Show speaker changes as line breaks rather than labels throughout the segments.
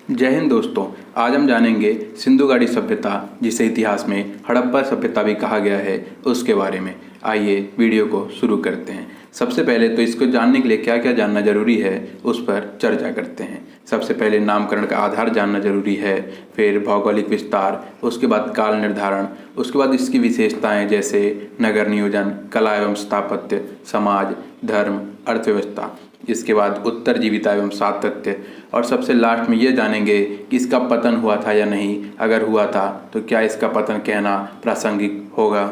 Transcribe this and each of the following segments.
जय हिंद दोस्तों। आज हम जानेंगे सिंधु घाटी सभ्यता, जिसे इतिहास में हड़प्पा सभ्यता भी कहा गया है, उसके बारे में। आइए वीडियो को शुरू करते हैं। सबसे पहले तो इसको जानने के लिए क्या क्या जानना जरूरी है उस पर चर्चा करते हैं। सबसे पहले नामकरण का आधार जानना जरूरी है, फिर भौगोलिक विस्तार, उसके बाद काल निर्धारण, उसके बाद इसकी विशेषताएं जैसे नगर नियोजन, कला एवं स्थापत्य, समाज, धर्म, अर्थव्यवस्था, इसके बाद उत्तर जीविता एवं सातत्य, और सबसे लास्ट में ये जानेंगे कि इसका पतन हुआ था या नहीं, अगर हुआ था तो क्या इसका पतन कहना प्रासंगिक होगा।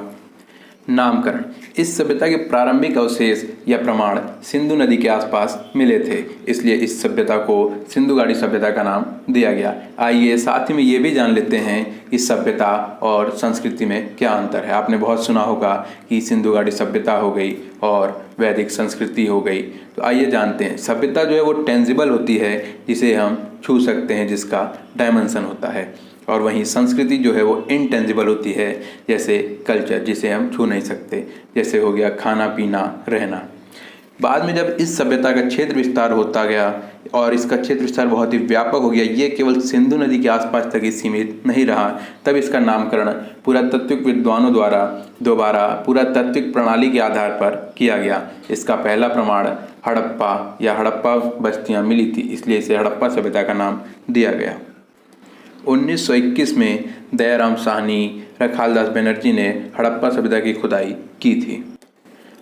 नामकरण। इस सभ्यता के प्रारंभिक अवशेष या प्रमाण सिंधु नदी के आसपास मिले थे, इसलिए इस सभ्यता को सिंधु घाटी सभ्यता का नाम दिया गया। आइए साथ ही में ये भी जान लेते हैं इस सभ्यता और संस्कृति में क्या अंतर है। आपने बहुत सुना होगा कि सिंधु घाटी सभ्यता हो गई और वैदिक संस्कृति हो गई। तो आइए जानते हैं। सभ्यता जो है वो टेंजिबल होती है, जिसे हम छू सकते हैं, जिसका डायमेंशन होता है, और वहीं संस्कृति जो है वो इनटेंजिबल होती है, जैसे कल्चर, जिसे हम छू नहीं सकते, जैसे हो गया खाना पीना रहना। बाद में जब इस सभ्यता का क्षेत्र विस्तार होता गया और इसका क्षेत्र विस्तार बहुत ही व्यापक हो गया, ये केवल सिंधु नदी के आसपास तक ही सीमित नहीं रहा, तब इसका नामकरण पुरातत्विक विद्वानों द्वारा दोबारा पुरातत्विक प्रणाली के आधार पर किया गया। इसका पहला प्रमाण हड़प्पा या हड़प्पा बस्तियां मिली थी, इसलिए इसे हड़प्पा सभ्यता का नाम दिया गया। 1921 में दयाराम साहनी, रखालदास बनर्जी ने हड़प्पा सभ्यता की खुदाई की थी।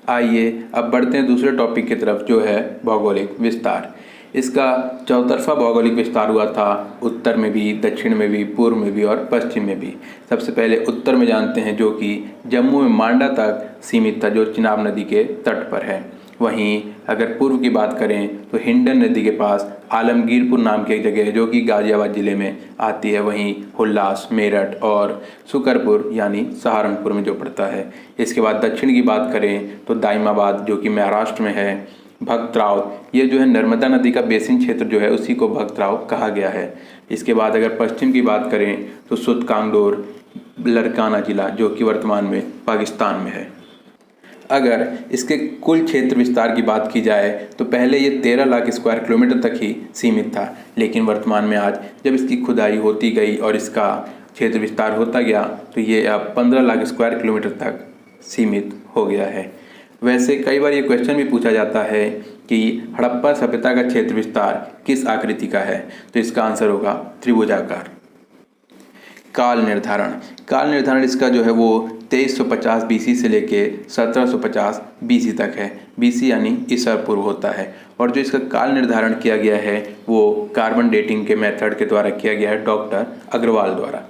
आइए अब बढ़ते हैं दूसरे टॉपिक की तरफ, जो है भौगोलिक विस्तार। इसका चौतरफा भौगोलिक विस्तार हुआ था, उत्तर में भी, दक्षिण में भी, पूर्व में भी और पश्चिम में भी। सबसे पहले उत्तर में जानते हैं, जो कि जम्मू में मांडा तक सीमित था, जो चिनाब नदी के तट पर है। वहीं अगर पूर्व की बात करें तो हिंडन नदी के पास आलमगीरपुर नाम की एक जगह है, जो कि गाजियाबाद जिले में आती है। वहीं हुल्लास, मेरठ और सुकरपुर यानी सहारनपुर में जो पड़ता है। इसके बाद दक्षिण की बात करें तो दाइमाबाद, जो कि महाराष्ट्र में है। भक्तराव, ये जो है नर्मदा नदी का बेसिन क्षेत्र जो है, उसी को भक्तराव कहा गया है। इसके बाद अगर पश्चिम की बात करें तो सुतकांगडोर, लड़काना जिला, जो कि वर्तमान में पाकिस्तान में है। अगर इसके कुल क्षेत्र विस्तार की बात की जाए तो पहले ये 13 लाख स्क्वायर किलोमीटर तक ही सीमित था, लेकिन वर्तमान में आज जब इसकी खुदाई होती गई और इसका क्षेत्र विस्तार होता गया तो ये अब 15 लाख स्क्वायर किलोमीटर तक सीमित हो गया है। वैसे कई बार ये क्वेश्चन भी पूछा जाता है कि हड़प्पा सभ्यता का क्षेत्र विस्तार किस आकृति का है, तो इसका आंसर होगा त्रिभुजाकार। काल निर्धारण। काल निर्धारण इसका जो है वो 2350 बीसी से लेके 1750 बीसी तक है। बीसी यानी ईसा पूर्व होता है। और जो इसका काल निर्धारण किया गया है वो कार्बन डेटिंग के मेथड के द्वारा किया गया है, डॉक्टर अग्रवाल द्वारा।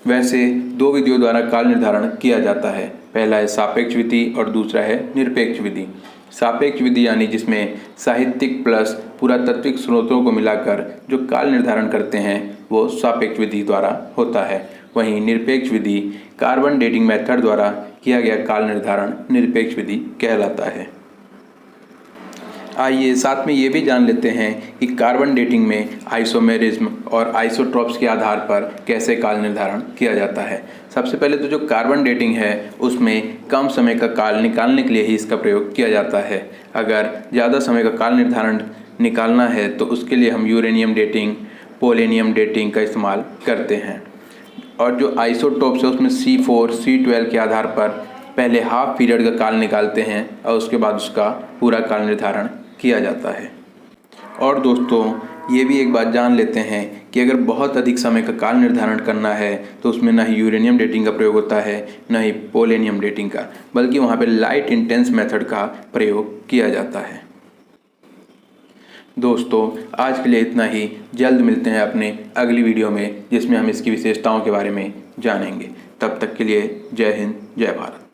वैसे दो विधियों द्वारा काल निर्धारण किया जाता है। पहला है सापेक्ष विधि और दूसरा है निरपेक्ष विधि। सापेक्ष विधि यानी जिसमें साहित्यिक प्लस पुरातात्विक स्रोतों को मिलाकर जो काल निर्धारण करते हैं वो सापेक्ष विधि द्वारा होता है। वहीं निरपेक्ष विधि कार्बन डेटिंग मेथड द्वारा किया गया काल निर्धारण निरपेक्ष विधि कहलाता है। आइए साथ में ये भी जान लेते हैं कि कार्बन डेटिंग में आइसोमेरिज्म और आइसोट्रॉप्स के आधार पर कैसे काल निर्धारण किया जाता है। सबसे पहले तो जो कार्बन डेटिंग है उसमें कम समय का काल निकालने के लिए ही इसका प्रयोग किया जाता है। अगर ज़्यादा समय का काल निर्धारण निकालना है तो उसके लिए हम यूरेनियम डेटिंग, पोलेनियम डेटिंग का इस्तेमाल करते हैं। और जो आइसोटोप्स है उसमें C4, C12 के आधार पर पहले हाफ पीरियड का काल निकालते हैं और उसके बाद उसका पूरा काल निर्धारण किया जाता है। और दोस्तों ये भी एक बात जान लेते हैं कि अगर बहुत अधिक समय का काल निर्धारण करना है तो उसमें ना ही यूरेनियम डेटिंग का प्रयोग होता है, ना ही पोलेनियम डेटिंग का, बल्कि वहाँ पे लाइट इंटेंस मेथड का प्रयोग किया जाता है। दोस्तों आज के लिए इतना ही। जल्द मिलते हैं अपने अगली वीडियो में, जिसमें हम इसकी विशेषताओं के बारे में जानेंगे। तब तक के लिए जय हिंद, जय भारत।